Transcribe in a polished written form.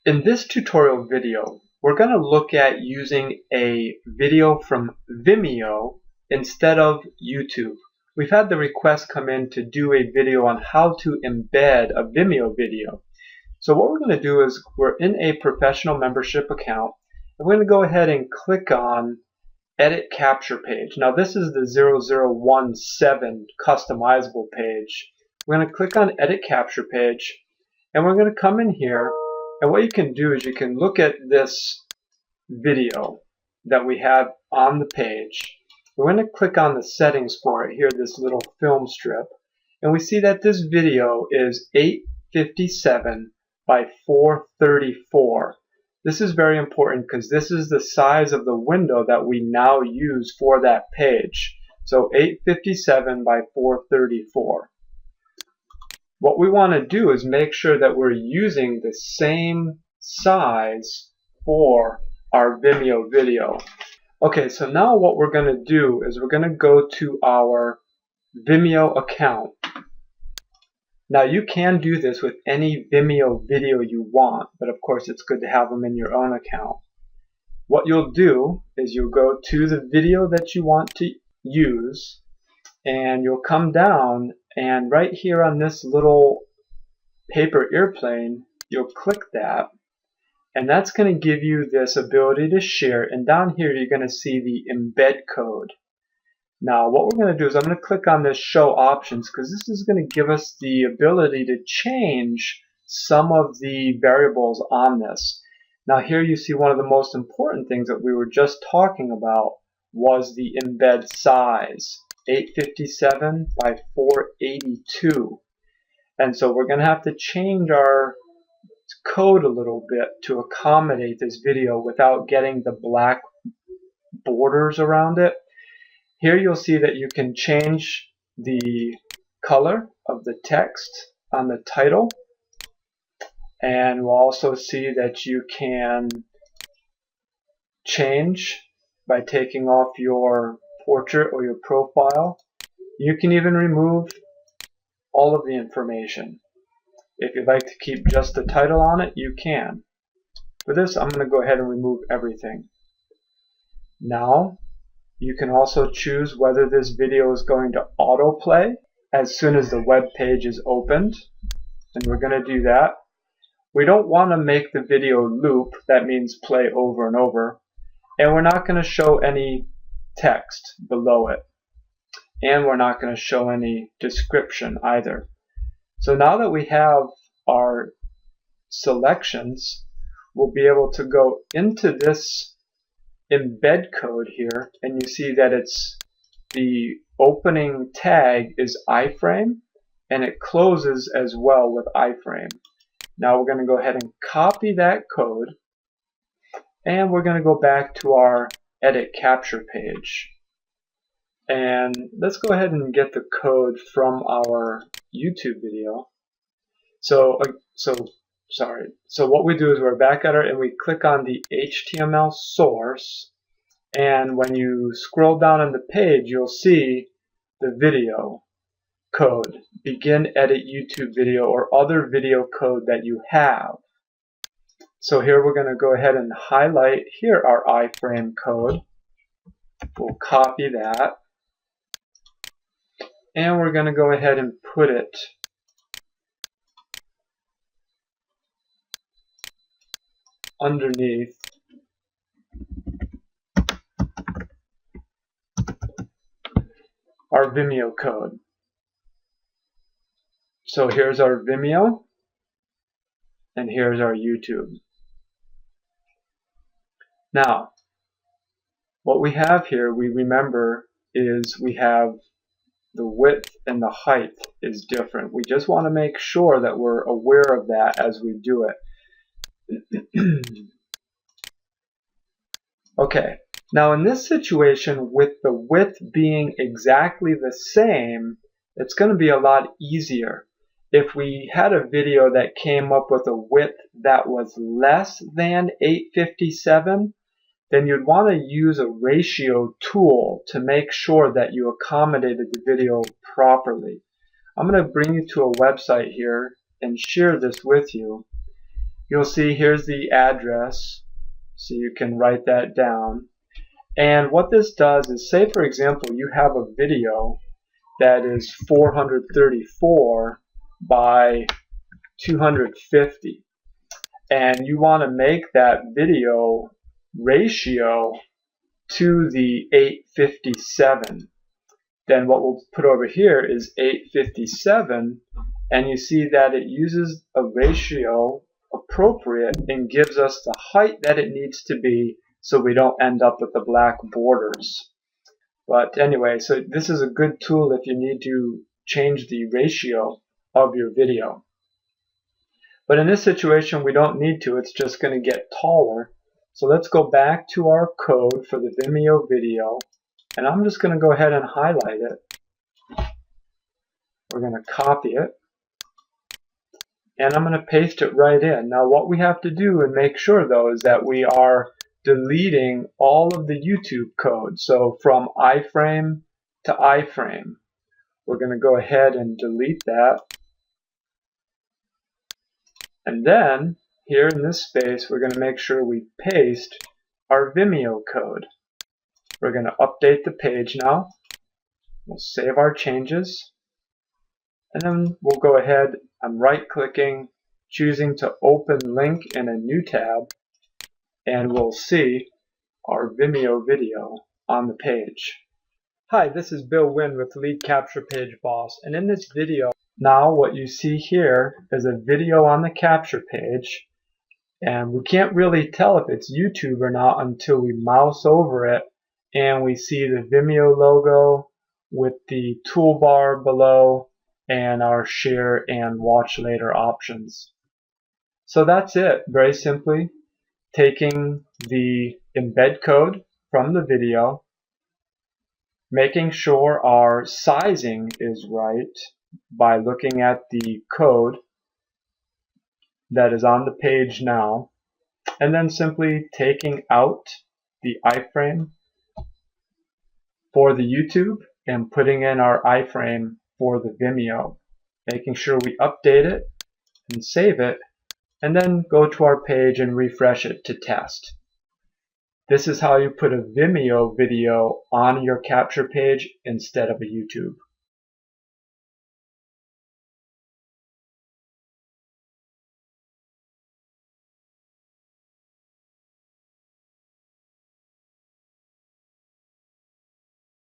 In this tutorial video, we're going to look at using a video from Vimeo instead of YouTube. We've had the request come in to do a video on how to embed a Vimeo video. So what we're going to do is we're in a professional membership account, and we're going to go ahead and click on Edit Capture Page. Now this is the 0017 customizable page. We're going to click on Edit Capture Page, and we're going to come in here. And what you can do is you can look at this video that we have on the page. We're going to click on the settings for it here, this little film strip. And we see that this video is 857 by 434. This is very important because this is the size of the window that we now use for that page. So 857 by 434. What we want to do is make sure that we're using the same size for our Vimeo video. Okay, so now what we're going to do is we're going to go to our Vimeo account. Now you can do this with any Vimeo video you want, but of course it's good to have them in your own account. What you'll do is you'll go to the video that you want to use, and you'll come down, and right here on this little paper airplane, you'll click that, and that's going to give you this ability to share. And down here you're going to see the embed code. Now what we're going to do is I'm going to click on this show options, because this is going to give us the ability to change some of the variables on this. Now here you see one of the most important things that we were just talking about was the embed size. 857 by 482. And so we're going to have to change our code a little bit to accommodate this video without getting the black borders around it. Here you'll see that you can change the color of the text on the title, and we'll also see that you can change by taking off your portrait or your profile. You can even remove all of the information. If you'd like to keep just the title on it, you can. For this, I'm going to go ahead and remove everything. Now, you can also choose whether this video is going to autoplay as soon as the web page is opened, and we're going to do that. We don't want to make the video loop, that means play over and over, and we're not going to show any text below it, and we're not going to show any description either. So now that we have our selections, we'll be able to go into this embed code here, and you see that it's the opening tag is iframe, and it closes as well with iframe. Now we're going to go ahead and copy that code, and we're going to go back to our edit capture page, and let's go ahead and get the code from our YouTube video. So what we do is we're back at our, and we click on the HTML source, and when you scroll down on the page you'll see the video code, begin edit YouTube video or other video code that you have. So here we're going to go ahead and highlight here our iframe code. We'll copy that, and we're going to go ahead and put it underneath our Vimeo code. So here's our Vimeo, and here's our YouTube. Now, what we have here, we remember, is we have the width and the height is different. We just want to make sure that we're aware of that as we do it. Okay, now in this situation, with the width being exactly the same, it's going to be a lot easier. If we had a video that came up with a width that was less than 857, then you'd want to use a ratio tool to make sure that you accommodated the video properly. I'm going to bring you to a website here and share this with you. you'll see here's the address, so you can write that down. And what this does is, say for example you have a video that is 434 by 250, and you want to make that video ratio to the 857. Then what we'll put over here is 857, and you see that it uses a ratio appropriate and gives us the height that it needs to be so we don't end up with the black borders. But anyway, so this is a good tool if you need to change the ratio of your video. But in this situation we don't need to, it's just going to get taller. So let's go back to our code for the Vimeo video, and I'm just going to go ahead and highlight it. We're going to copy it, and I'm going to paste it right in. Now what we have to do and make sure though is that we are deleting all of the YouTube code. So from iframe to iframe, we're going to go ahead and delete that. And then here in this space we're going to make sure we paste our Vimeo code. We're going to update the page now. We'll save our changes, and then we'll go ahead, I'm right clicking, choosing to open link in a new tab, and we'll see our Vimeo video on the page. Hi, this is Bill Wynn with Lead Capture Page Boss, and in this video now what you see here is a video on the capture page, and we can't really tell if it's YouTube or not until we mouse over it and we see the Vimeo logo with the toolbar below and our share and watch later options. So that's it, very simply taking the embed code from the video, making sure our sizing is right by looking at the code that is on the page now, and then simply taking out the iframe for the YouTube and putting in our iframe for the Vimeo, making sure we update it and save it, and then go to our page and refresh it to test. This is how you put a Vimeo video on your capture page instead of a YouTube.